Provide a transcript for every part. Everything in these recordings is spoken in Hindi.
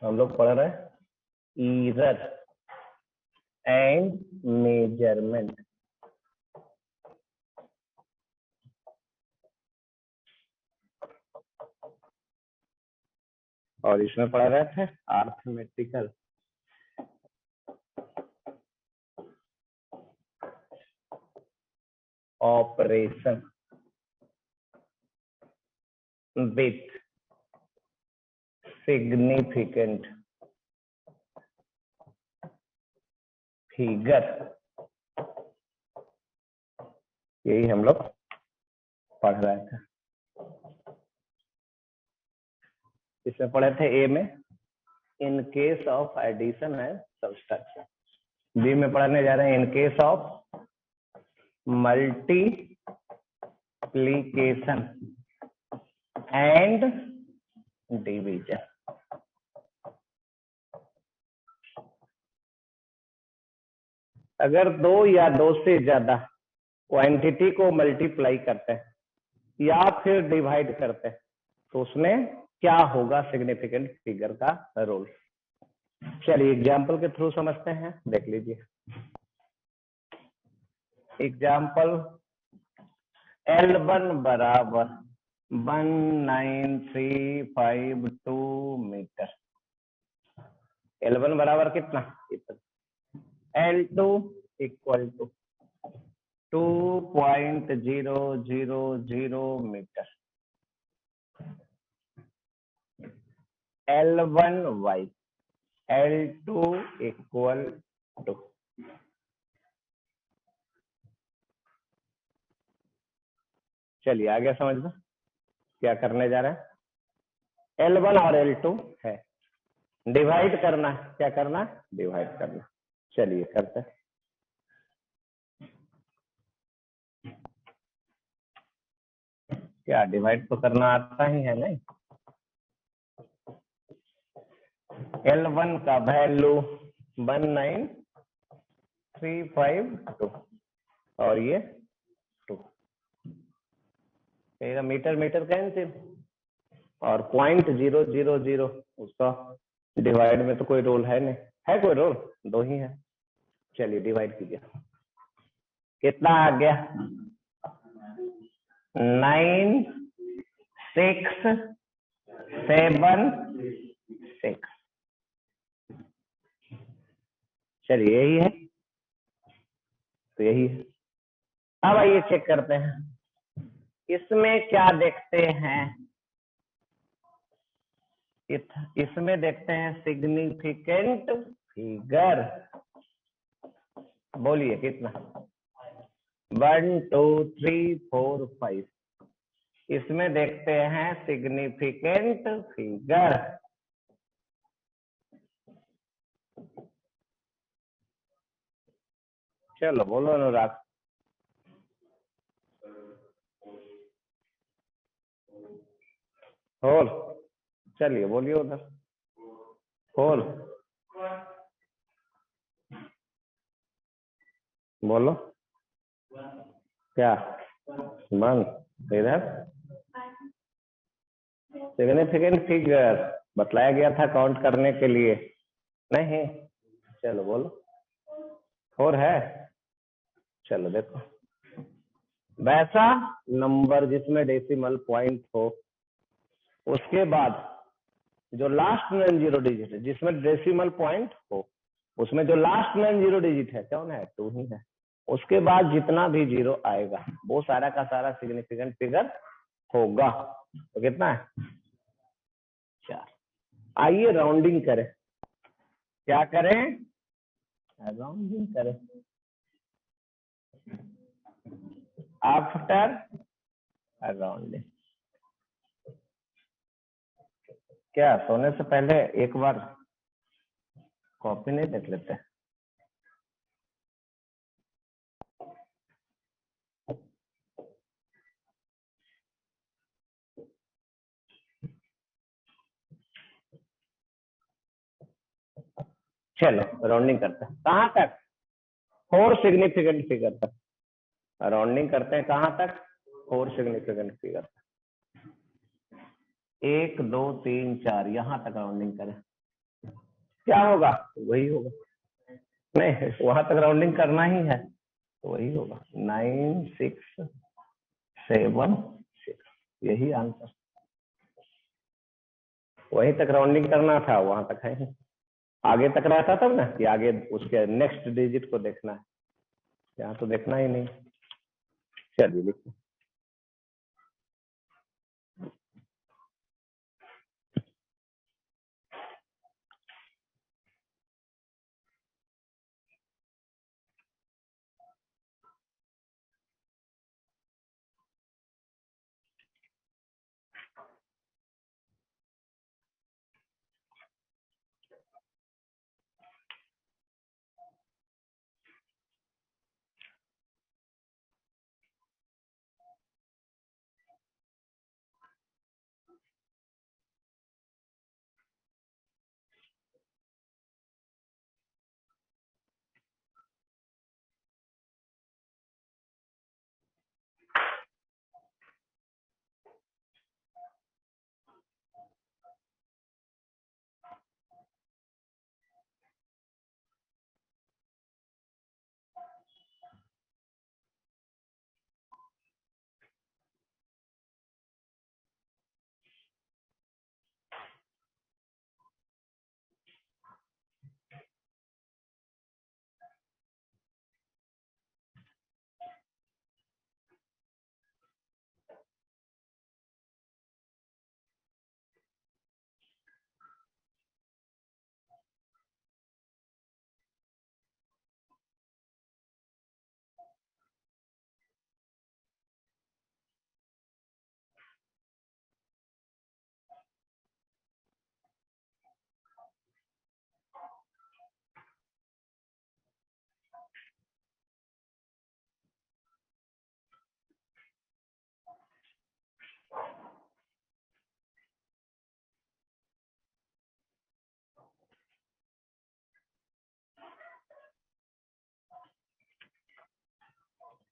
हम लोग पढ़ रहे हैं इरर एंड मेजरमेंट। और इसमें पढ़ रहे थे arithmetical operation with significant figure, यही हम लोग पढ़ रहे थे। इसमें पढ़े थे ए में in case of addition and subtraction, B में पढ़ने जा रहे हैं in case of multiplication and division. अगर दो या दो से ज्यादा क्वांटिटी को मल्टीप्लाई करते हैं या फिर डिवाइड करते हैं तो उसमें क्या होगा सिग्निफिकेंट फिगर का रोल। चलिए एग्जाम्पल के थ्रू समझते हैं, देख लीजिए। एग्जाम्पल L1 बराबर 19352 मीटर। L1 बराबर कितना? L2 equal to 2.000 metre. L1y L2 equal to, चलिए आगे समझ लो क्या करने जा रहे हैं। L1 और L2 है, डिवाइड करना है। क्या करना है? डिवाइड करना। चलिए करते हैं। क्या डिवाइड तो करना आता ही है नहीं। L1 का वैल्यू 19352 और ये 2, मीटर मीटर कैंसिल और 0.000 उसका डिवाइड में तो कोई रोल है नहीं, है कोई रोल? दो ही है। चलिए डिवाइड कीजिए, कितना आ गया? 9676। चलिए यही है, तो यही है। अब आइए चेक करते हैं इसमें क्या देखते हैं। इसमें देखते हैं सिग्निफिकेंट फिगर। बोलिए कितना? 1 2 3 4 5। इसमें देखते हैं सिग्निफिकेंट फिगर। चलो बोलो अनुराग। होल, चलिए बोलिए उधर। होल बोलो क्या? 1 इधर सिग्निफिकेंट फिगर बतलाया गया था काउंट करने के लिए, नहीं? चलो बोलो 4 है। चलो देखो, वैसा नंबर जिसमें डेसिमल पॉइंट हो, उसके बाद जो लास्ट नॉन जीरो डिजिट है जिसमें डेसिमल पॉइंट हो, उसमें जो लास्ट नॉन जीरो डिजिट है कौन है? 2 ही है। उसके बाद जितना भी जीरो आएगा वो सारा का सारा सिग्निफिकेंट फिगर होगा। तो कितना है? 4। आइए राउंडिंग करें। क्या करें? राउंडिंग करें। आफ्टर राउंडिंग, क्या सोने से पहले एक बार कॉपी नहीं देख लेते? चलो राउंडिंग करते हैं। कहां तक? 4 सिग्निफिकेंट फिगर तक राउंडिंग करते हैं। कहां तक? 4 सिग्निफिकेंट फिगर। 1 2 3 4 यहां तक राउंडिंग करें। क्या होगा? वही होगा। नहीं, वहां तक राउंडिंग करना ही है तो वही होगा, 9676, यही आंसर। वहीं तक राउंडिंग करना था, वहां तक है ही। आगे तक रहता तब ना कि आगे उसके नेक्स्ट डिजिट को देखना है, यहाँ तो देखना ही नहीं। चलिए लिखिए।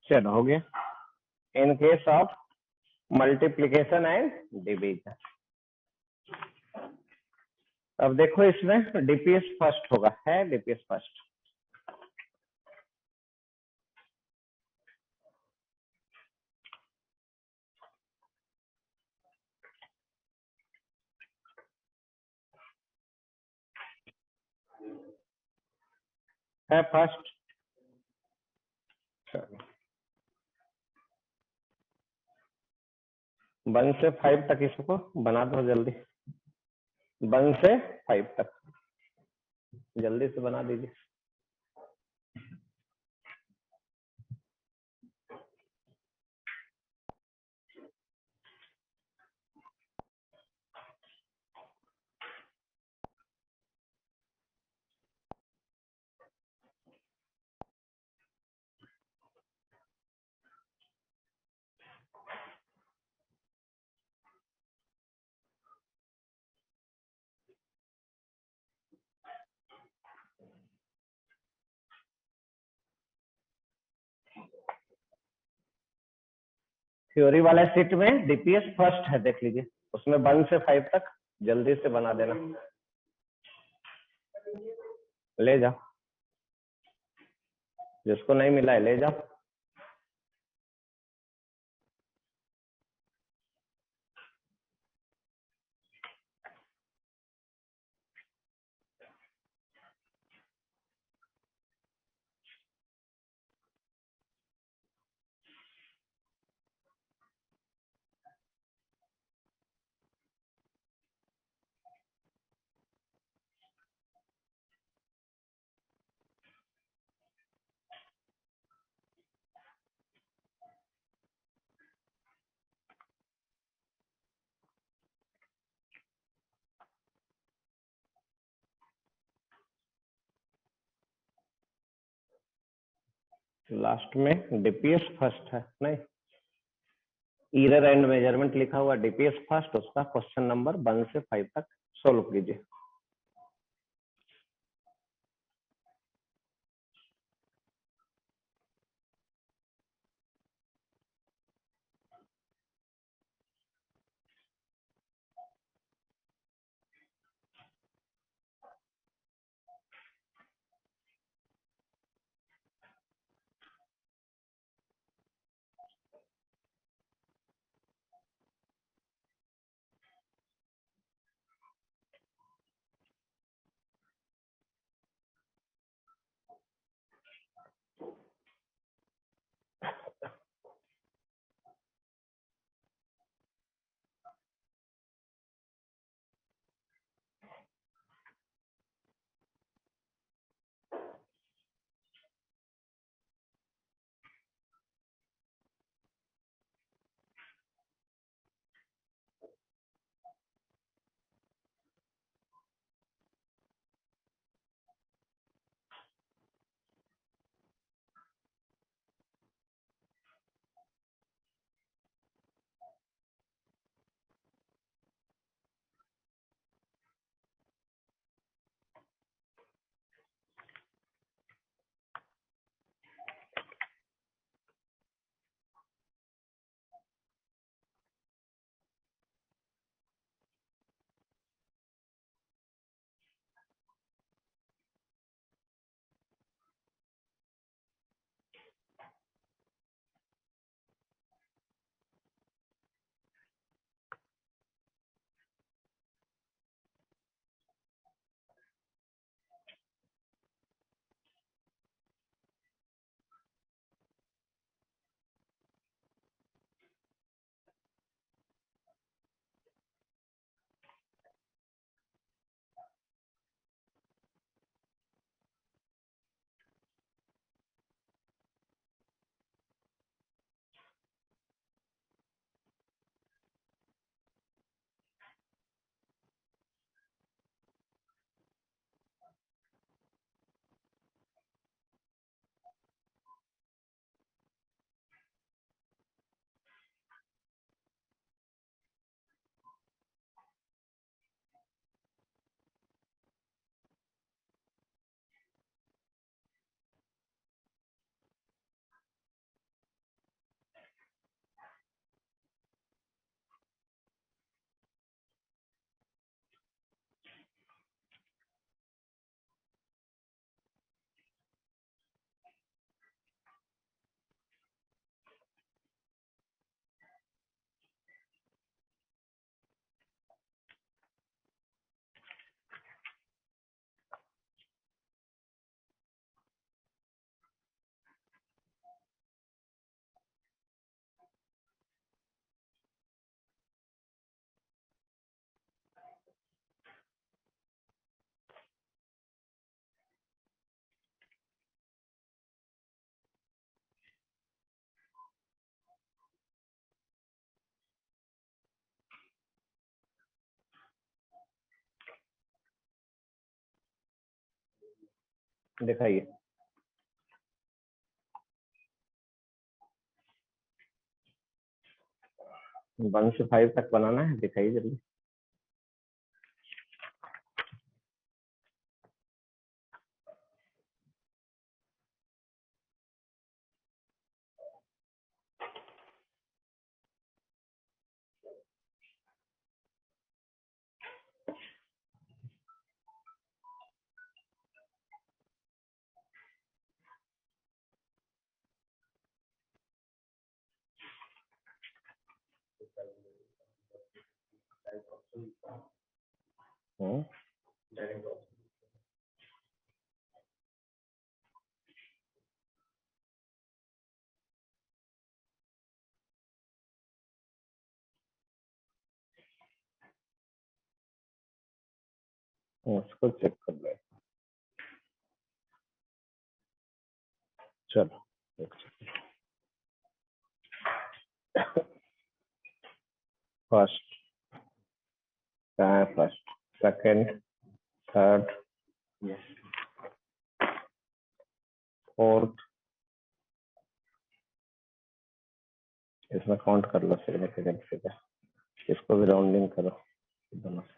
चलो हो गया। इन case of multiplication and division, अब देखो इसमें डीपीएस फर्स्ट होगा, है डीपीएस फर्स्ट। है फर्स्ट। चलो 1 से 5 तक इसको बना दो जल्दी, 1 से 5 तक जल्दी से बना दीजिए। थ्योरी वाले सीट में डीपीएस फर्स्ट है, देख लीजिए उसमें 1 से 5 तक जल्दी से बना देना। ले जाओ, जिसको नहीं मिला है ले जाओ। लास्ट में डीपीएस फर्स्ट है, नहीं ईरर एंड मेजरमेंट लिखा हुआ डीपीएस फर्स्ट, उसका क्वेश्चन नंबर 1 से 5 तक सोल्व कीजिए। दिखाइए। 1 से 5 तक बनाना है, दिखाइए जल्दी। हम्म, उसको चेक कर लो। चलो फर्स्ट कहाँ है? फर्स्ट, सेकंड, थर्ड, फोर्थ, इसमें काउंट कर लो सिग्निफिकेंट फिगर। इसको भी राउंडिंग करो दोनों से।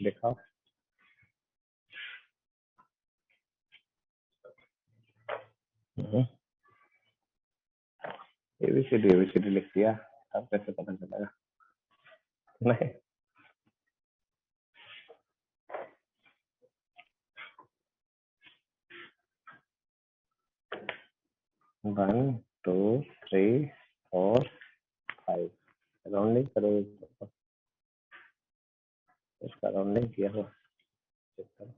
दिखाओ। एबीसीडी एबीसीडी लिख दिया, अब कैसे पता चलेगा? नहीं, 1 2 3 4 5 राउंडिंग करो। इसका राउंडिंग किया हुआ चेक करो।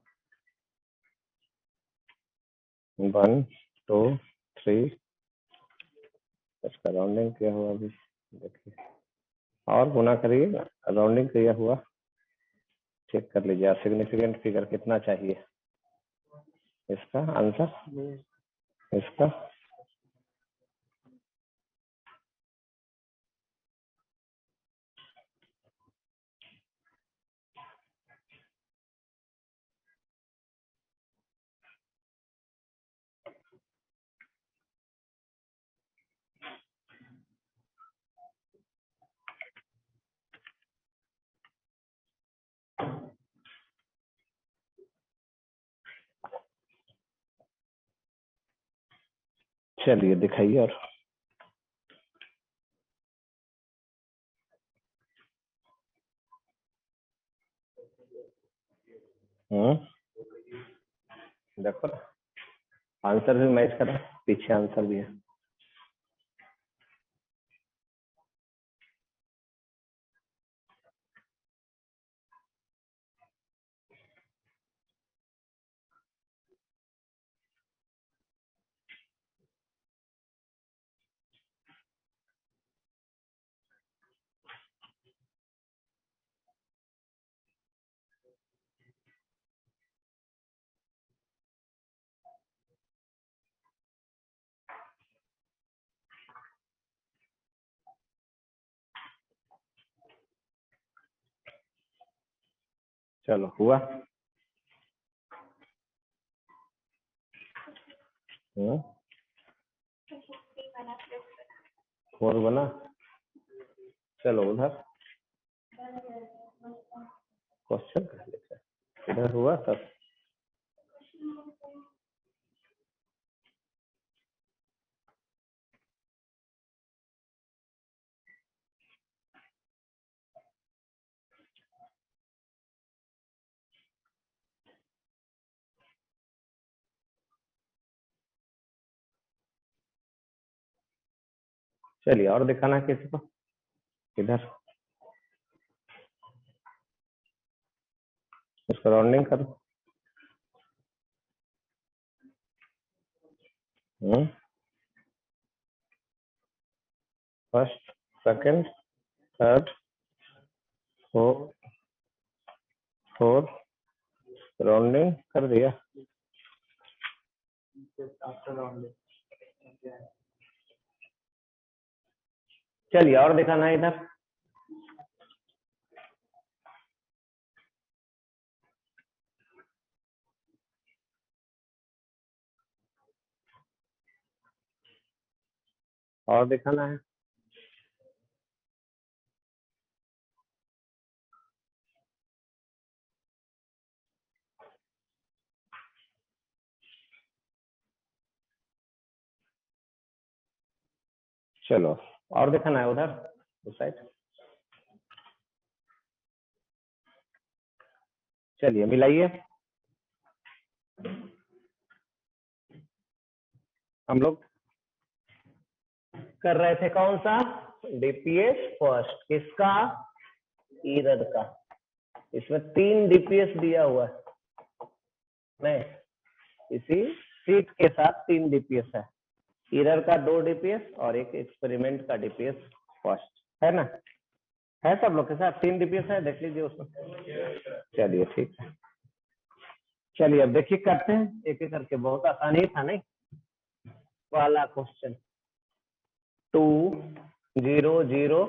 1 2 3, इसका राउंडिंग किया हुआ भी देखिए, और गुना करिए, राउंडिंग किया हुआ चेक कर लीजिए। सिग्निफिकेंट फिगर कितना चाहिए इसका आंसर? इसका चलिए दिखाइए। और देखो ना, आंसर भी मैच करा, पीछे आंसर भी है। चलो हुआ। हम्म, 4 बना। चलो उधर क्वेश्चन कर लेते हैं। इधर हुआ तब। चलिए और दिखाना किसी को। इधर इसको राउंडिंग करो। First, second, third, fourth, rounding कर दिया। चलिए और दिखाना है इधर। और दिखाना है। चलो और दिखाना है उधर उस साइड। चलिए मिलाइए। हम लोग कर रहे थे कौन सा? DPS first. किसका? ईरर का। इसमें 3 डीपीएस दिया हुआ है। नहीं, इसी सीट के साथ 3 डीपीएस है। ईरर का 2 डीपीएस और एक एक्सपेरिमेंट का डीपीएस फर्स्ट, है ना? है सब लोग के साथ 3 डीपीएस है, देख लीजिए उसमें। चलिए ठीक है। चलिए अब देखिए करते हैं एक एक करके। बहुत आसान ही था नहीं? पहला क्वेश्चन 2 0 0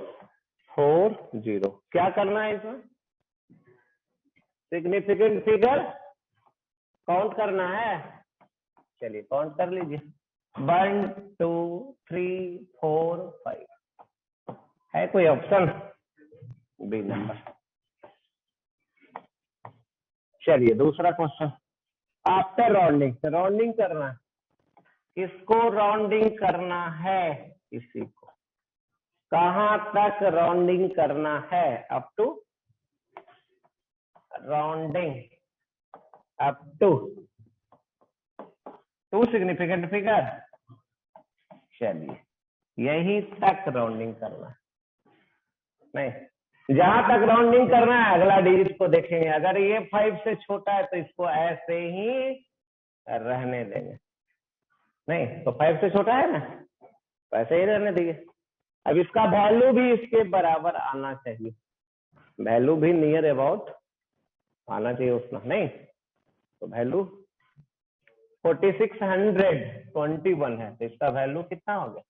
4 0। क्या करना है इसमें? सिग्निफिकेंट फिगर काउंट करना है। चलिए काउंट कर लीजिए। 1 2 3 4 5। है कोई ऑप्शन? B number. चलिए दूसरा क्वेश्चन। आफ्टर राउंडिंग, राउंडिंग करना है। किसको राउंडिंग करना है? इसी को। कहां तक राउंडिंग करना है? Up to rounding up to 2 significant figure. चलिए यही तक राउंडिंग करना है। नहीं, जहां तक राउंडिंग करना है अगला डिजिट को देखेंगे। अगर ये 5 से छोटा है तो इसको ऐसे ही रहने देंगे। नहीं तो 5 से छोटा है ना, तो ऐसे ही रहने देंगे। अब इसका वैल्यू भी इसके बराबर आना चाहिए। वैल्यू भी नियर अबाउट आना चाहिए उतना। नहीं तो वैल्यू 4621 है, तो इसका वैल्यू कितना हो गया?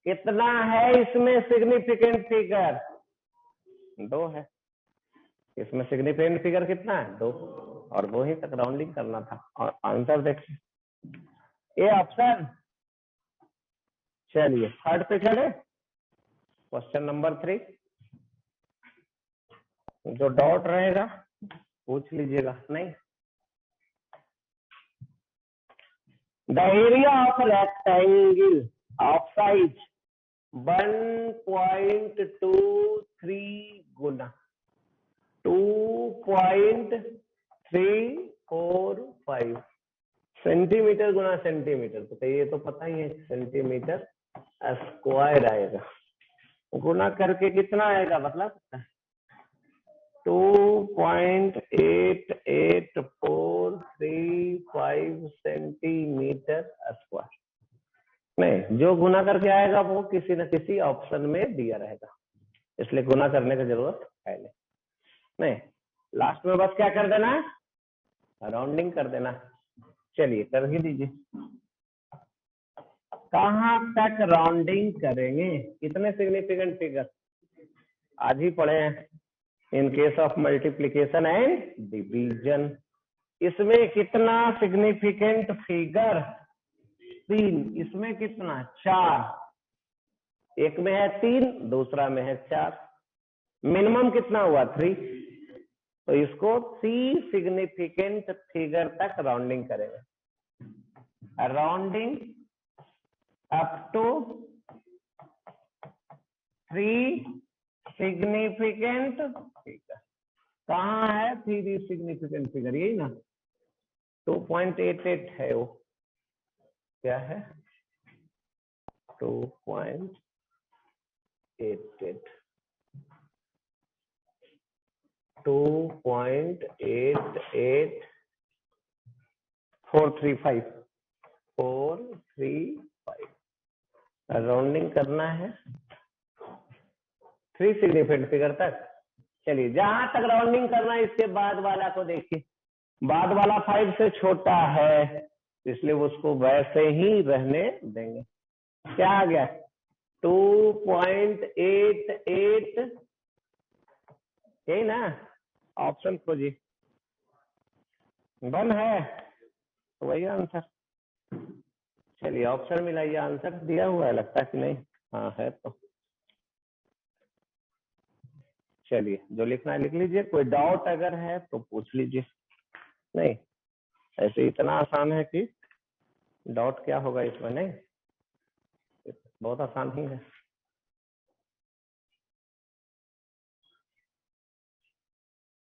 कितना है इसमें सिग्निफिकेंट फिगर? 2 है। इसमें सिग्निफिकेंट फिगर कितना है? 2। और 2 ही तक राउंडिंग करना था। और आंसर देखिए, ये ऑप्शन। चलिए थर्ड पे चले। Question number 3। जो डॉट रहेगा पूछ लीजिएगा। नहीं, the area of rectangle of size 1.23 Guna 2.345 centimetre Guna centimetre. तो ये तो पता ही है, सेंटीमीटर स्क्वायर आएगा। गुना करके कितना आएगा बता सकता है? 2.8845 सेंटीमीटर स्क्वायर। नहीं, जो गुना करके आएगा वो किसी न किसी ऑप्शन में दिया रहेगा, इसलिए गुना करने की जरूरत है नहीं। लास्ट में बस क्या कर देना है? राउंडिंग कर देना। चलिए कर ही दीजिए। कहां तक राउंडिंग करेंगे? कितने सिग्निफिकेंट फिगर आज ही पढ़े हैं? In case of multiplication and division. इसमें कितना सिग्निफिकेंट फिगर? 3। इसमें कितना? 4। एक में है 3, दूसरा में है 4। मिनिमम कितना हुआ? 3। तो इसको 3 सिग्निफिकेंट फिगर तक राउंडिंग करेंगे। Rounding up to 3 significant figure. कहाँ है 3 सिग्निफिकेंट फिगर? यही ना, 2.88 है वो। क्या है? 2.88 2.88435 435 राउंडिंग करना है 3 सिग्निफिकेंट फिगर तक। चलिए जहां तक राउंडिंग करना है इसके बाद वाला को देखिए, बाद वाला 5 से छोटा है इसलिए उसको वैसे ही रहने देंगे। क्या आ गया 2.88, यही ना ऑप्शन खोजिए, 1 है तो वही आंसर। चलिए ऑप्शन मिलाइए, आंसर दिया हुआ है लगता है कि नहीं, हाँ है तो चलिए जो लिखना है लिख लीजिए, कोई डाउट अगर है तो पूछ लीजिए। नहीं ऐसे इतना आसान है कि डाउट क्या होगा इसमें, नहीं बहुत आसान ही है।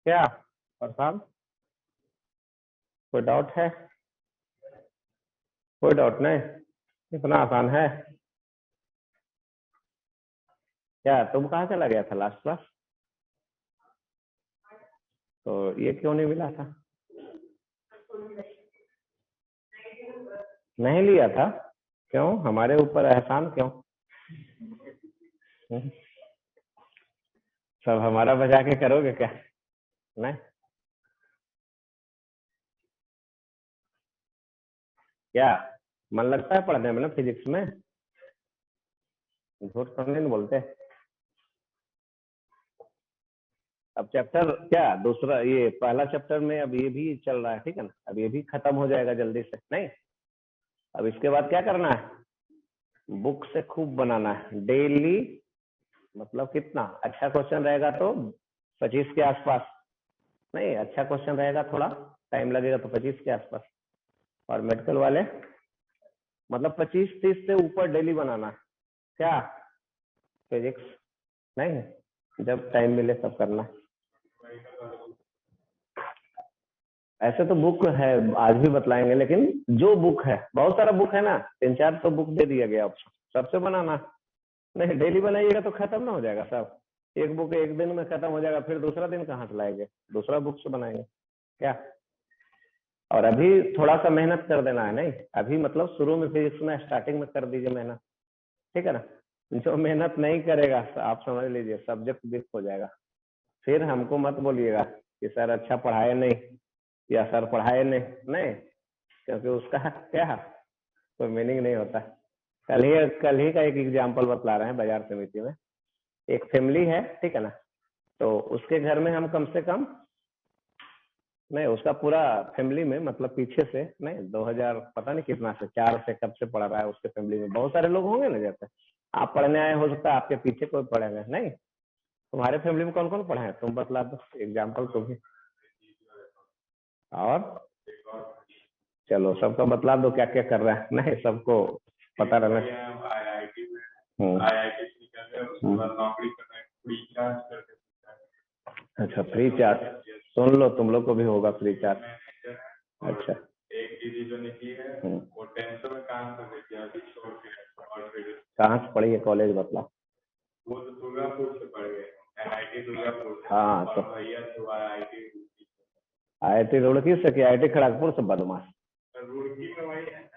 क्या प्रसाद कोई डाउट है? कोई डाउट नहीं, इतना आसान है। क्या तुम कहाँ चला गया था लास्ट क्लास? तो ये क्यों नहीं मिला था? नहीं लिया था? क्यों, हमारे ऊपर एहसान क्यों? सब हमारा बजा के करोगे क्या? नहीं क्या मन लगता है पढ़ने में ना फिजिक्स में? झूठ तो नहीं बोलते। अब चैप्टर क्या दूसरा, ये पहला चैप्टर में अब ये भी चल रहा है, ठीक है ना, अब ये भी खत्म हो जाएगा जल्दी से। नहीं अब इसके बाद क्या करना है, बुक से खूब बनाना है डेली, मतलब कितना अच्छा क्वेश्चन रहेगा तो 25 के आसपास, नहीं अच्छा क्वेश्चन रहेगा थोड़ा टाइम लगेगा तो 25 के आसपास, और मेडिकल वाले मतलब 25-30 से ऊपर डेली बनाना। क्या फिजिक्स, नहीं जब टाइम मिले तब करना। ऐसे तो बुक है आज भी बतलाएंगे, लेकिन जो बुक है बहुत सारा बुक है ना, 3-4 तो बुक दे दिया गया ऑप्शन, सबसे बनाना। नहीं डेली बनाइएगा तो खत्म ना हो जाएगा सब, एक बुक एक दिन में खत्म हो जाएगा, फिर दूसरा दिन कहाँ से लाएंगे, दूसरा बुक से बनाएंगे क्या। और अभी थोड़ा सा मेहनत कर देना है, नहीं अभी मतलब शुरू में फिजिक्स में स्टार्टिंग में कर दीजिए मेहनत, ठीक है ना। जो मेहनत नहीं करेगा आप समझ लीजिए सब्जेक्ट वीक हो जाएगा, फिर हमको मत बोलिएगा कि सर अच्छा पढ़ाए नहीं या सर पढ़ाए नहीं, नहीं क्योंकि उसका क्या कोई मीनिंग नहीं होता। कल ही का एक एग्जाम्पल बतला रहे हैं बाजार समिति में, एक फैमिली है ठीक है ना, तो उसके घर में हम कम से कम, नहीं उसका पूरा फैमिली में मतलब पीछे से नहीं 2000 पता नहीं कितना से 4 से कब से पढ़ रहा है, उसके फैमिली में बहुत सारे लोग होंगे ना, जैसे आप पढ़ने आए हो सकता है आपके पीछे कोई पढ़ेगा, नहीं तुम्हारे फैमिली में कौन कौन पढ़ा है तुम बतला दो एग्जाम्पल तुम ही, और चलो सबका बतला दो क्या क्या कर रहा है, नहीं सबको पता रहना। अच्छा फ्री चार्ज सुन लो, तुम लोग को भी होगा फ्री चार्ज। अच्छा एक दीदी जो निकली है वो 10th में कहाँ से देखी अभी छोड़ के, कहाँ से पढ़ी है कॉलेज बतला? वो तो दुर्गापुर से पढ़ गए, NIT दुर्गापुर। हाँ तो भैया तो IIT रुड़की से कि IIT खड़गपुर से? बदमाश रुड़की में वही है,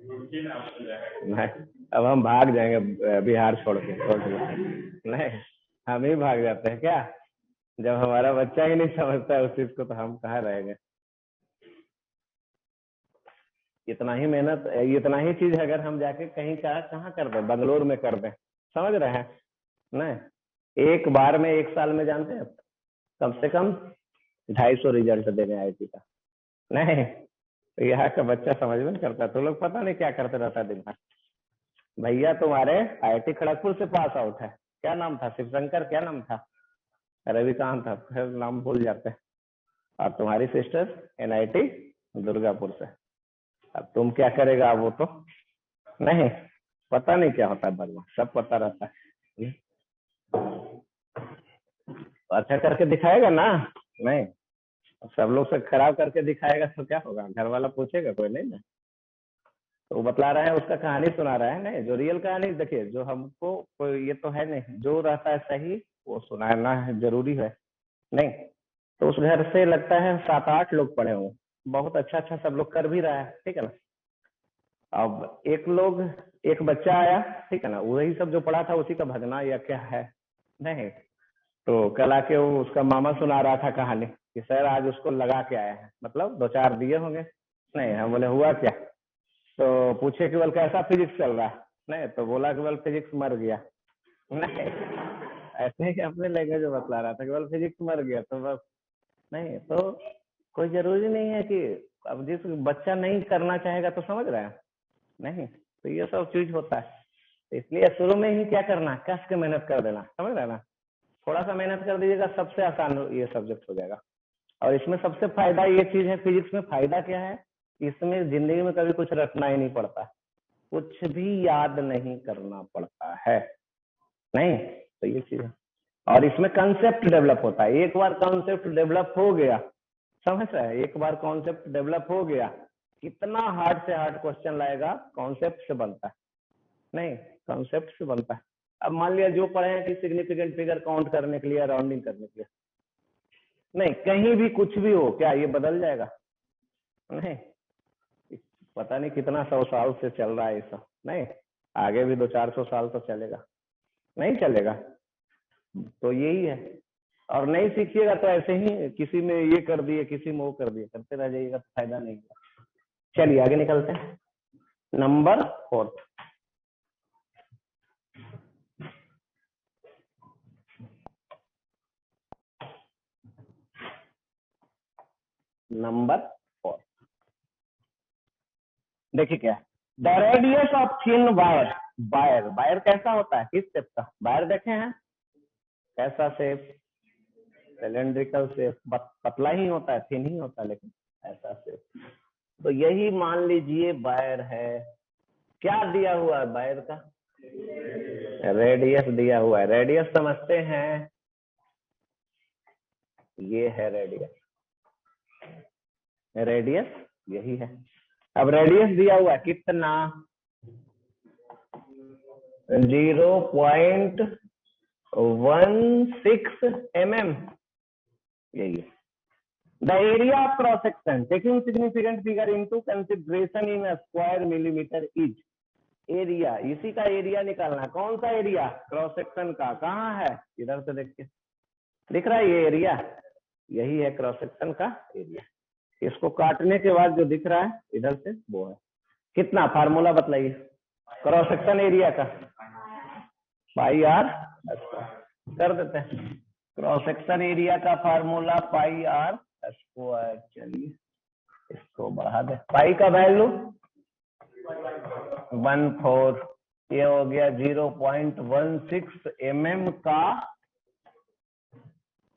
रुड़की नाम से नहीं, अब हम भाग जाएंगे बिहार छोड़ के, नहीं हम ही भाग जाते हैं क्या, जब हमारा बच्चा ही नहीं समझता है उस चीज को तो हम कहाँ रहेंगे। इतना ही मेहनत, इतना ही चीज अगर हम जाके कहीं का कहाँ कर दें, बंगलोर में कर दें, समझ रहे हैं, नहीं एक बार में 1 साल में जानते हैं कम से कम 250 रिजल्ट देने IIT का, नहीं तो यहाँ का बच्चा समझ में नहीं करता, तो लोग पता नहीं क्या करते रहता है दिन भर। भैया तुम्हारे IIT खड़गपुर से पास आउट है, क्या नाम था, शिवशंकर क्या नाम था, रविकांत था, फिर नाम भूल जाते हैं, और तुम्हारी सिस्टर NIT दुर्गापुर से। अब तुम क्या करेगा वो तो नहीं पता, नहीं क्या होता है बदमाश, सब पता रहता है। अच्छा करके दिखाएगा ना, नहीं सब लोग से खराब करके दिखाएगा तो क्या होगा, घर वाला पूछेगा कोई नहीं ना। तो वो बतला रहा है उसका कहानी सुना रहा है, नहीं जो रियल कहानी देखिए, जो हमको कोई ये तो है नहीं, जो रहता है सही वो सुनाना है जरूरी है, नहीं तो उस घर से लगता है 7-8 लोग पढ़े हों, बहुत अच्छा अच्छा सब लोग कर भी रहा है, ठीक है ना। अब एक बच्चा आया, ठीक है ना, वही सब जो पढ़ा था उसी का भजना या क्या है नहीं। तो कल आके वो उसका मामा सुना रहा था कहानी कि सर आज उसको लगा के आया है, मतलब 2-4 दिए होंगे। नहीं, हम बोले हुआ क्या? तो पूछे कि बोल कैसा फिजिक्स चल रहा है? नहीं, तो बोला कि बोल फिजिक्स मर गया। नहीं, ऐसे ही अपने लैंग्वेज में बतला रहा था कि बोल फिजिक्स मर गया, तो बस। नहीं, तो कोई जरूरी नहीं है कि अब जिस बच्चा नहीं करना चाहेगा तो समझ रहा है नहीं, तो ये सब चीज होता है। तो इसलिए शुरू में ही क्या करना, कस के मेहनत कर देना, समझ रहे हैं ना। थोड़ा सा मेहनत कर दीजिएगा, सबसे आसान ये सब्जेक्ट हो जाएगा। और इसमें सबसे फायदा ये चीज है, फिजिक्स में फायदा क्या है, इसमें जिंदगी में कभी कुछ रटना ही नहीं पड़ता, कुछ भी याद नहीं करना पड़ता है। नहीं, तो ये चीज है। और इसमें कंसेप्ट डेवलप होता है। एक बार कॉन्सेप्ट डेवलप हो गया, समझ रहे हैं, एक बार कॉन्सेप्ट डेवलप हो गया, कितना हार्ड से हार्ड क्वेश्चन लाएगा कॉन्सेप्ट से बनता है। नहीं, कॉन्सेप्ट से बनता है। अब मान लिया जो पढ़े हैं कि सिग्निफिकेंट फिगर काउंट करने के लिए, राउंडिंग करने के लिए, नहीं, कहीं भी कुछ भी हो, क्या ये बदल जाएगा? नहीं, पता नहीं कितना 100 साल से चल रहा है ये सब। नहीं, आगे भी 200-400 साल तो चलेगा, नहीं चलेगा। तो यही है। और नहीं सीखिएगा तो ऐसे ही किसी में ये कर दिए, किसी में वो कर दिए, करते रह जाइएगा तो फायदा नहीं होगा। चलिए आगे निकलते हैं। नंबर 4, नंबर 4 देखिए क्या है। The radius of thin wire, wire wire कैसा होता है, किस शेप का वायर देखे हैं? कैसा शेप? सिलेंड्रिकल शेप, पतला ही होता है, थिन ही होता है, लेकिन ऐसा शेप। तो यही मान लीजिए वायर है। क्या दिया हुआ है वायर का? रेडियस दिया हुआ है। रेडियस समझते हैं, ये है रेडियस। रेडियस यही है। अब रेडियस दिया हुआ है कितना? 0.16 mm, यही है। The area of cross section taking significant figure into consideration in square millimetre is. Area, इसी का एरिया निकालना। कौन सा एरिया? क्रॉस सेक्शन का। कहाँ है? इधर से देखिए, दिख रहा है ये एरिया, यही है क्रॉस सेक्शन का एरिया। इसको काटने के बाद जो दिख रहा है इधर से, वो है कितना? फार्मूला बतलाइए क्रॉस सेक्शन एरिया का। पाई आर कर देते हैं। क्रॉस सेक्शन एरिया का फार्मूला पाई आर स्क्वायर। चलिए इसको बढ़ा दे। पाई का वैल्यू 1/4, ये हो गया 0.16 mm का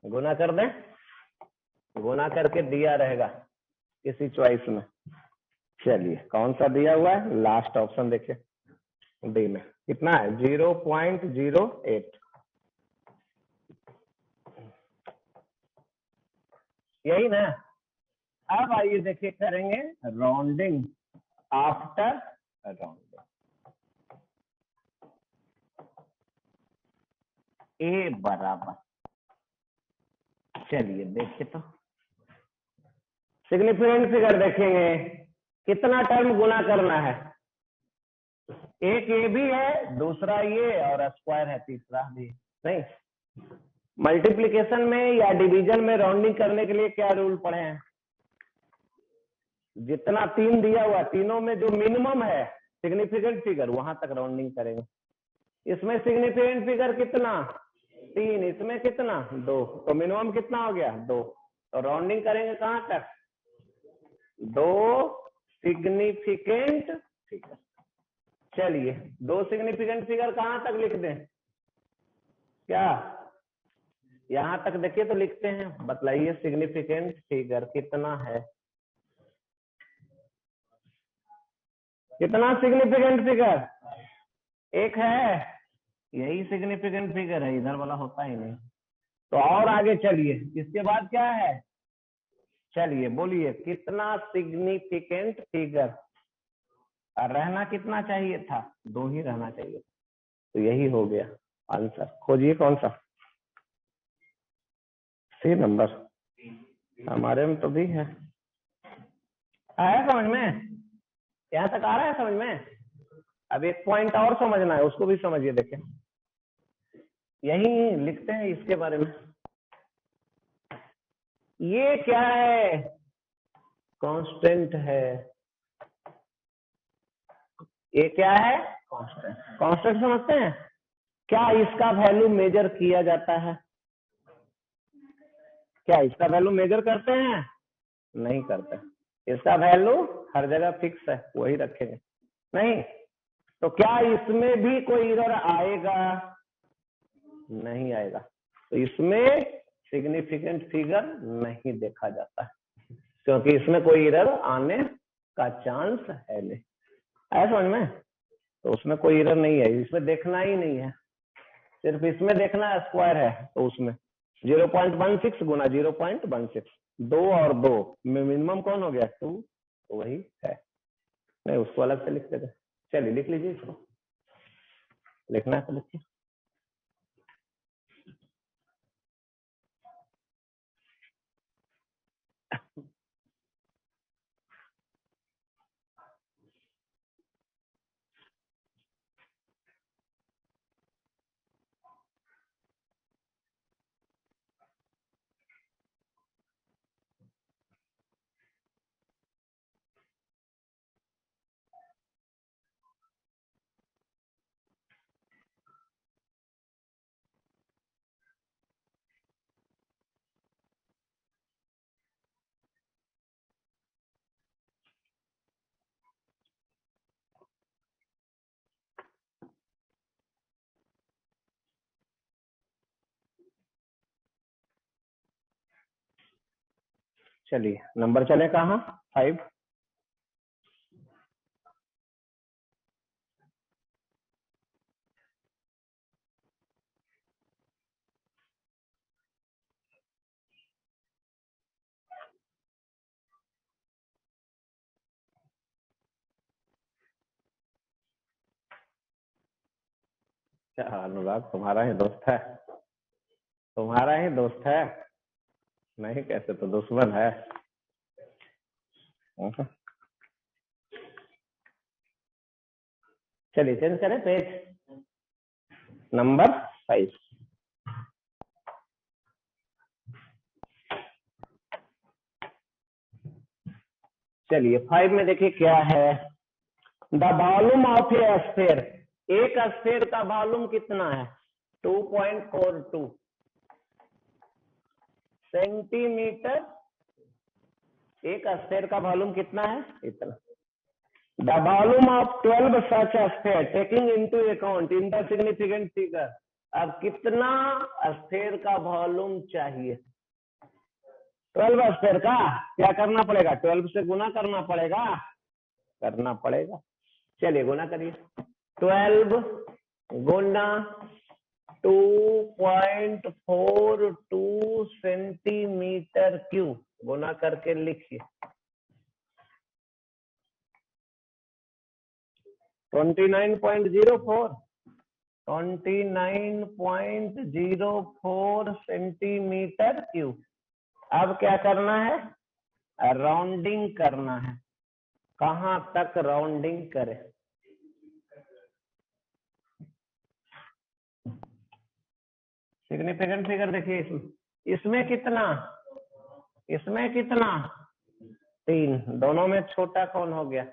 गुना कर दें, गुना करके दिया रहेगा किसी चॉइस में। चलिए कौन सा दिया हुआ है? लास्ट ऑप्शन देखिए, डी में कितना है? 0.08। यही ना। अब आइए देखिए, करेंगे राउंडिंग आफ्टर राउंडिंग। ए बराबर, चलिए देखिए तो सिग्निफिकेंट फिगर देखेंगे, कितना टर्म गुना करना है? एक ये भी है, दूसरा ये, और स्क्वायर है तीसरा भी। नहीं, मल्टीप्लिकेशन में या डिवीजन में राउंडिंग करने के लिए क्या रूल पढ़े हैं? जितना 3 दिया हुआ, तीनों में जो मिनिमम है सिग्निफिकेंट फिगर, वहां तक राउंडिंग करेंगे। इसमें सिग्निफिकेंट फिगर कितना? 3, इसमें कितना? 2, तो मिनिमम कितना हो गया? 2। तो राउंडिंग करेंगे कहां तक? 2 सिग्निफिकेंट फिगर। चलिए 2 सिग्निफिकेंट फिगर कहां तक लिख दें? क्या यहां तक देखिए तो लिखते हैं, बतलाइए सिग्निफिकेंट फिगर कितना है? कितना सिग्निफिकेंट फिगर? एक है, यही सिग्निफिकेंट फिगर है, इधर वाला होता ही नहीं। तो और आगे चलिए, इसके बाद क्या है? चलिए बोलिए कितना सिग्निफिकेंट फिगर? और रहना कितना चाहिए था? 2 ही रहना चाहिए। तो यही हो गया आंसर। खोजिए कौन सा? सी नंबर, हमारे में तो भी है। आया समझ में? यहाँ तक आ रहा है समझ में? अब एक पॉइंट और समझना है, उसको भी समझिए। देखें, यही लिखते हैं इसके बारे में। ये क्या है? कांस्टेंट है। ये क्या है? कांस्टेंट। कांस्टेंट समझते हैं? क्या इसका वैल्यू मेजर किया जाता है? क्या इसका वैल्यू मेजर करते हैं? नहीं करते। इसका वैल्यू हर जगह फिक्स है, वही रखेंगे। नहीं तो क्या इसमें भी कोई एरर आएगा? नहीं आएगा। तो इसमें सिग्निफिकेंट फिगर नहीं देखा जाता है, क्योंकि इसमें कोई एरर आने का चांस है नहीं। है समझ में? तो उसमें कोई एरर नहीं है, इसमें देखना ही नहीं है, सिर्फ इसमें देखना है। स्क्वायर है तो उसमें 0.16 गुना 0.16, 2 और 2 में मिनिमम कौन हो गया? 2। तो वही है। नहीं, उसको अलग से लिख देते। चलिए लिख लीजिए, इसको लिखना है तो लिखिए। चलिए नंबर चले कहाँ? 5। क्या अनुराग तुम्हारा ही दोस्त है? तुम्हारा ही दोस्त है? नहीं कैसे, तो दुश्मन है। चलिए चेंज करें पेज। नंबर 5। चलिए 5 में देखिए क्या है। The volume of A sphere, एक स्फीयर का वॉल्यूम कितना है? 2.42 सेंटीमीटर। एक स्फीयर का वॉल्यूम कितना है? इतना। The volume of 12 such sphere taking into account in the significant figure. अब कितना स्फीयर का वॉल्यूम चाहिए? 12 स्फीयर का क्या करना पड़ेगा? 12 से गुना करना पड़ेगा। करना पड़ेगा। चलिए गुना करिए। 12 गुना 2.42 सेंटीमीटर क्यूब, गुना करके लिखिए। 29.04 सेंटीमीटर क्यूब। अब क्या करना है? राउंडिंग करना है। कहां तक राउंडिंग करें? सिग्निफिकेंट फिगर देखिए, इसमें कितना? इसमें कितना? 3। दोनों में छोटा कौन हो गया?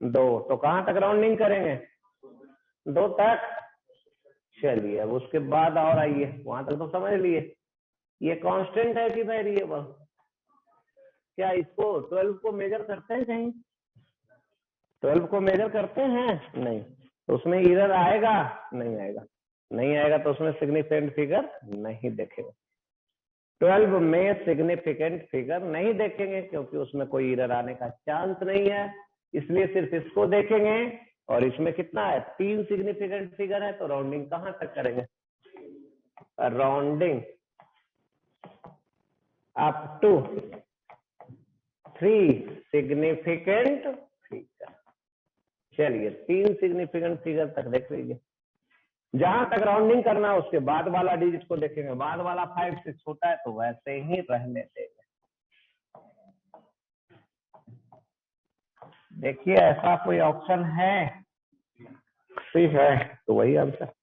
2। तो कहां तक राउंडिंग करेंगे? 2 तक। चलिए अब उसके बाद और आइए, वहां तक तो समझ लिए। ये कांस्टेंट है कि वेरिएबल? क्या इसको 12 को मेजर करते हैं कहीं? 12 को मेजर करते हैं? नहीं। तो उसमें एरर आएगा? नहीं आएगा। नहीं आएगा तो उसमें सिग्निफिकेंट फिगर नहीं देखेगा। 12 में सिग्निफिकेंट फिगर नहीं देखेंगे क्योंकि उसमें कोई एरर आने का चांस नहीं है, इसलिए सिर्फ इसको देखेंगे। और इसमें कितना है? 3 सिग्निफिकेंट फिगर है, तो राउंडिंग कहां तक करेंगे? Rounding up to 3 significant figure. चलिए 3 सिग्निफिकेंट फिगर तक देख लीजिए। जहां तक राउंडिंग करना है उसके बाद वाला डिजिट को देखेंगे। बाद वाला 5 से छोटा है तो वैसे ही रहने देंगे। देखिए ऐसा कोई ऑप्शन है, सी है, तो वही आंसर।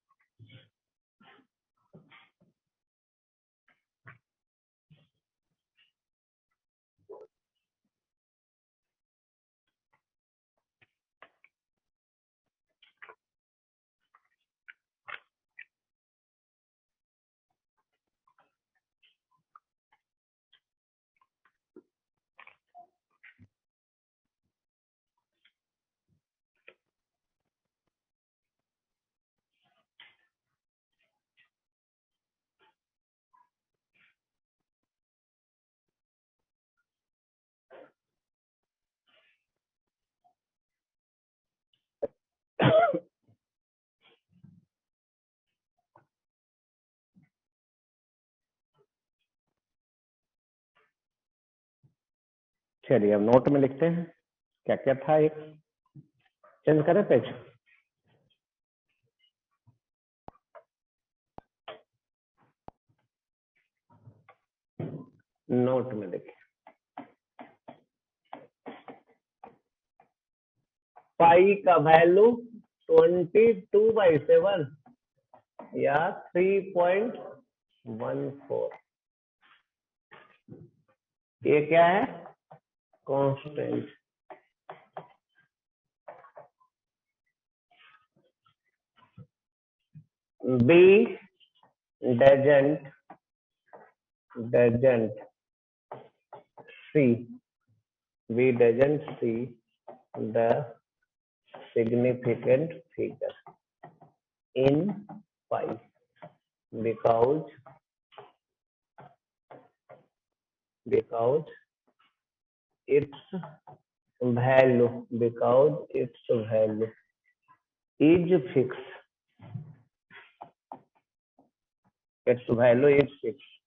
चलिए अब नोट में लिखते हैं क्या क्या था। एक चेंज करें पेज, नोट में देखिए पाई का वैल्यू 22/7 या 3.14, ये क्या है, constant. B doesn't see, we doesn't see the significant figure in pi because its value is fixed. Its value is fixed.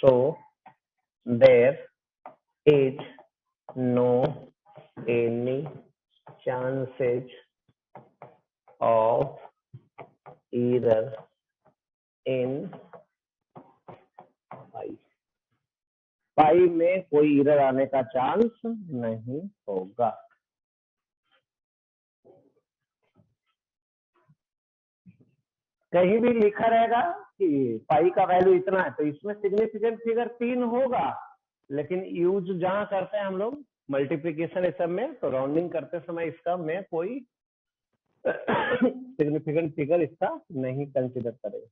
So there is no any chances of error in pi. पाई में कोई एरर आने का चांस नहीं होगा। कहीं भी लिखा रहेगा कि पाई का वैल्यू इतना है तो इसमें सिग्निफिकेंट फिगर 3 होगा, लेकिन यूज जहां करते हैं हम लोग मल्टीप्लीकेशन इस सब में, तो राउंडिंग करते समय इसका में कोई सिग्निफिकेंट फिगर इसका नहीं कंसिडर करेगा।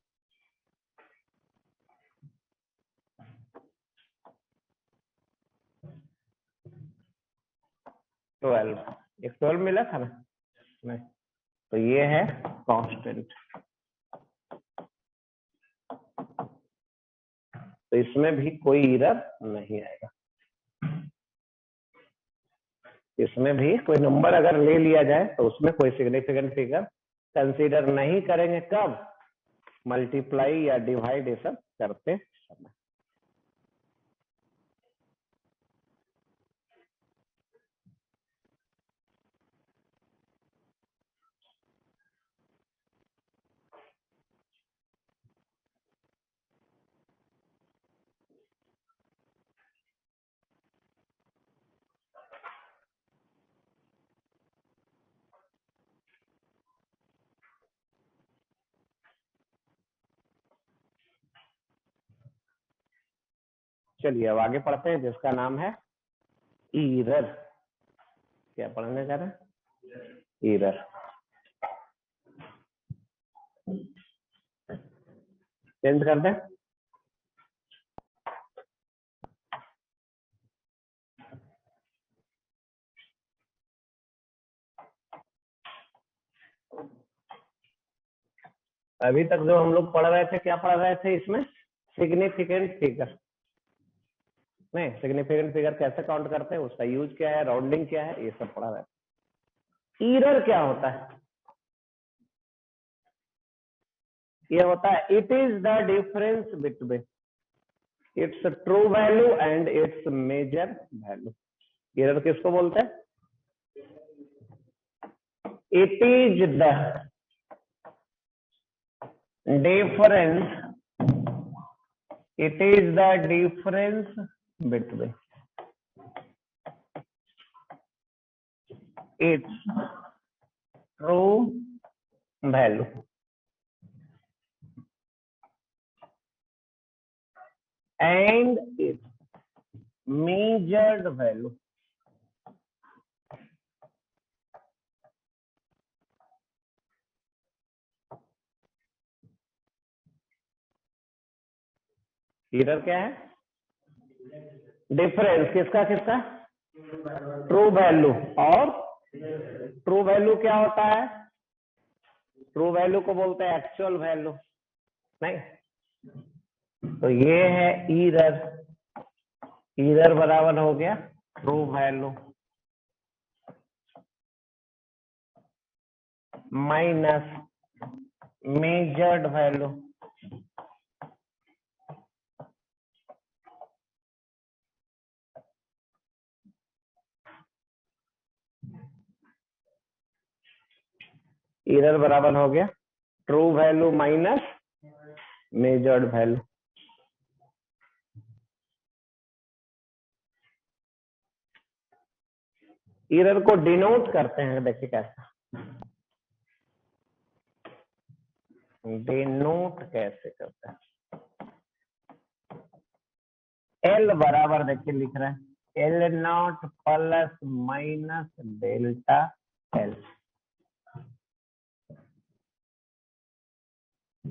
एक 12 मिला था ना, नहीं तो ये है कांस्टेंट, तो इसमें भी कोई एरर नहीं आएगा। इसमें भी कोई नंबर अगर ले लिया जाए तो उसमें कोई सिग्निफिकेंट फिगर कंसीडर नहीं करेंगे। कब? मल्टीप्लाई या डिवाइड ये सब करते समय। चलिए अब आगे पढ़ते हैं जिसका नाम है एरर। क्या पढ़ने जा रहे हैं? एरर। चेंज कर दें। अभी तक जो हम लोग पढ़ रहे थे, क्या पढ़ रहे थे इसमें? Significant figure. नहीं, सिग्निफिकेंट फिगर कैसे काउंट करते हैं, उसका यूज क्या है, राउंडिंग क्या है, ये सब पढ़ा रहे थे। एरर क्या होता है? ये होता है it is the difference between its true value and its measure value. Error किसको बोलते हैं? It is the difference, it is the difference between its true value and its measured value. Error क्या है? डिफरेंस किसका किसका? True value. और ट्रू वैल्यू क्या होता है? ट्रू वैल्यू को बोलते हैं एक्चुअल वैल्यू, नहीं? तो ये है एरर। एरर बराबर हो गया true value minus measured value. Error बराबर हो गया true value minus measured value. Error को डिनोट करते हैं, देखिए कैसा डिनोट कैसे करते हैं। एल बराबर देखिए लिख रहे हैं L not plus minus delta L.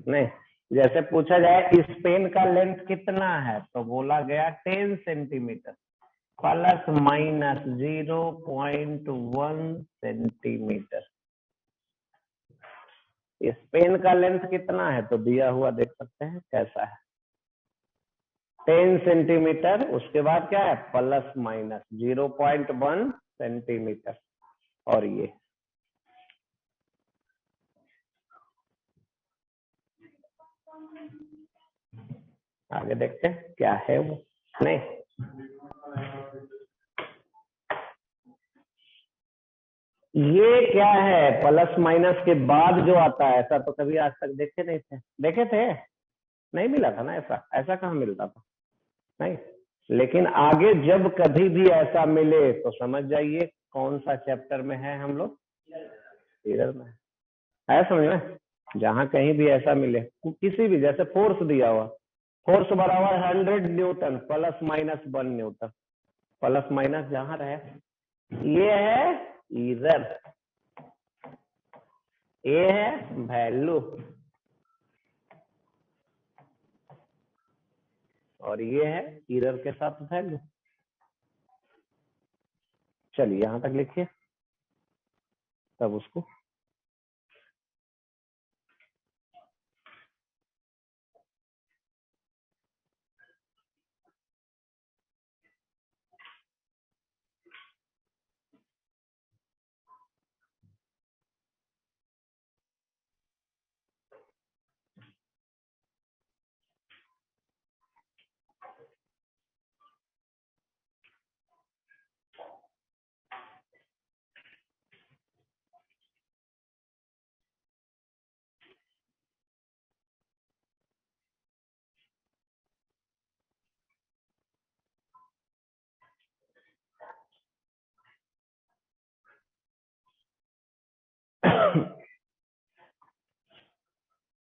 नहीं, जैसे पूछा जाए इस पेन का लेंथ कितना है तो बोला गया 10 सेंटीमीटर प्लस माइनस 0.1 सेंटीमीटर। इस पेन का लेंथ कितना है तो दिया हुआ देख सकते हैं कैसा है 10 सेंटीमीटर, उसके बाद क्या है प्लस माइनस 0.1 सेंटीमीटर। और ये आगे देखते हैं क्या है वो। नहीं, ये क्या है प्लस माइनस के बाद जो आता है, ऐसा तो कभी आज तक देखे नहीं थे। देखे थे? नहीं मिला था ना ऐसा। ऐसा कहाँ मिलता था? नहीं, लेकिन आगे जब कभी भी ऐसा मिले तो समझ जाइए कौन सा चैप्टर में है हम लोग। इधर में है, समझ में? जहां कहीं भी ऐसा मिले किसी भी, जैसे फोर्स दिया हुआ, फोर्स बराबर 100 Newton plus minus 1 Newton, plus minus जहां रहे, ये है इधर, ये है वैल्यू और ये है एरर के साथ वैल्यू। चलिए यहां तक लिखिए, तब उसको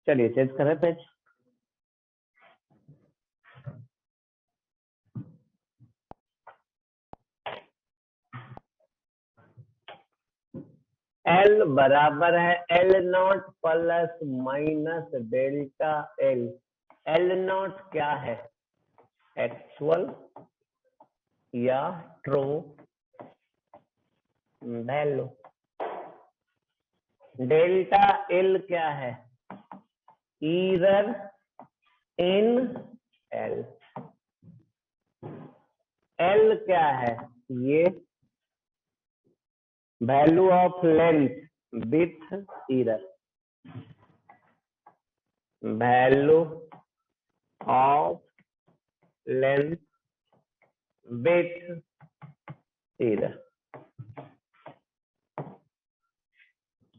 चलिए चेंज करें पेज। एल बराबर है L not plus minus delta L. L not क्या है? एक्चुअल या ट्रू वैल्यू। डेल्टा एल क्या है? Error in L. एल क्या है? ये value of length with error. Value of length with error.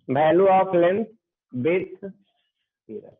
Value of length with error.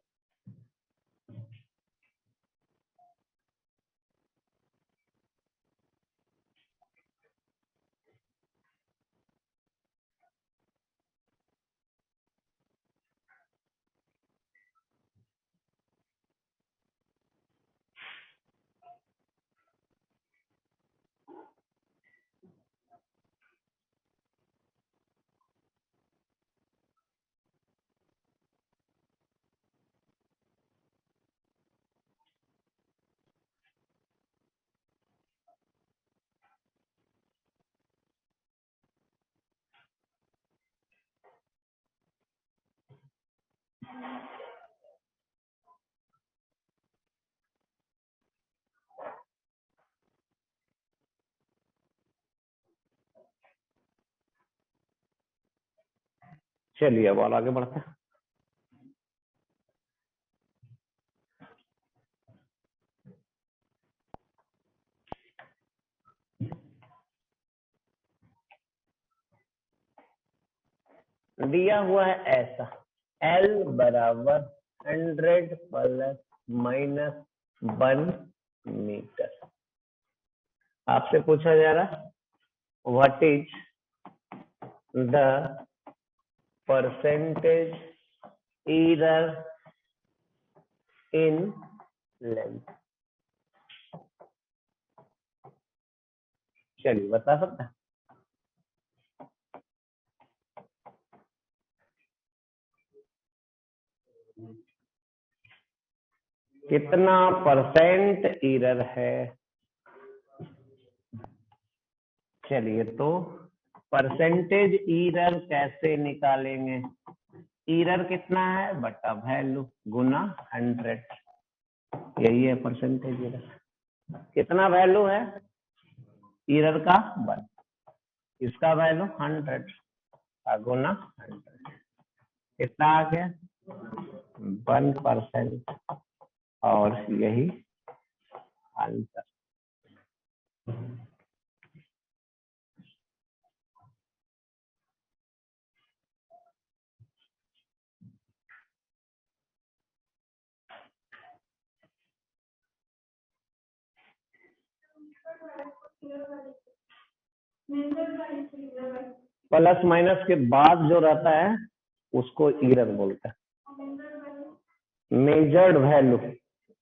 चलिए अब और आगे बढ़ते हैं। दिया हुआ है ऐसा, L बराबर 100 प्लस माइनस 1 मीटर। आपसे पूछा जा रहा what is the percentage error in length. चलिए बता सकते हैं? कितना परसेंट एरर है? चलिए तो परसेंटेज एरर कैसे निकालेंगे? एरर कितना है बटा वैल्यू गुना 100, यही है परसेंटेज एरर। कितना वैल्यू है एरर का? 1। इसका वैल्यू 100 गुना 100, कितना आ गया? 1%। और यही आंसर। प्लस माइनस के बाद जो रहता है उसको एरर बोलते हैं। मेजर्ड वैल्यू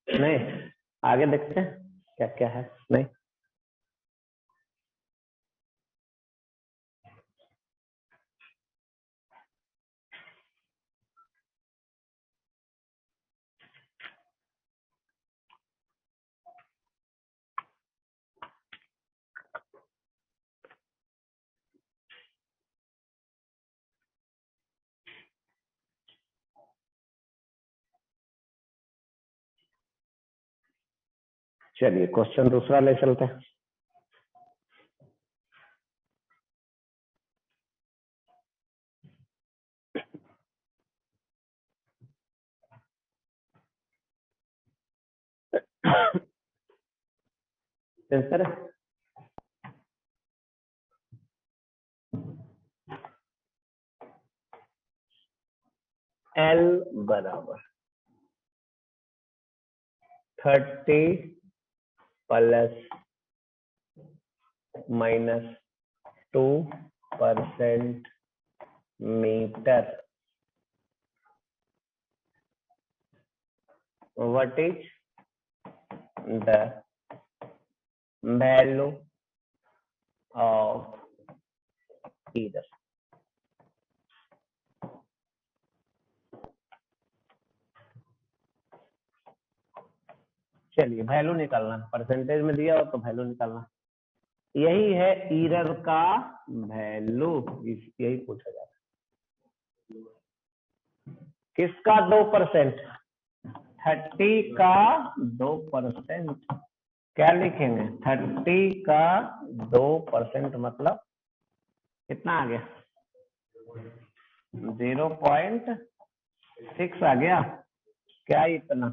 नहीं, आगे देखते हैं क्या क्या है। नहीं, चलिए क्वेश्चन दूसरा ले चलते हैं। आंसर L बराबर 30 plus minus 2% metre. What is the value of error? चलिए वैल्यू निकालना, परसेंटेज में दिया हो तो वैल्यू निकालना। यही है एरर का वैल्यू, यही पूछा जाता है। किसका 2%? 30 का 2%। क्या लिखेंगे? 30 का 2% मतलब कितना आ गया? 0.6 आ गया। क्या इतना?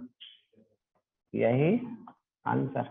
यही आंसर।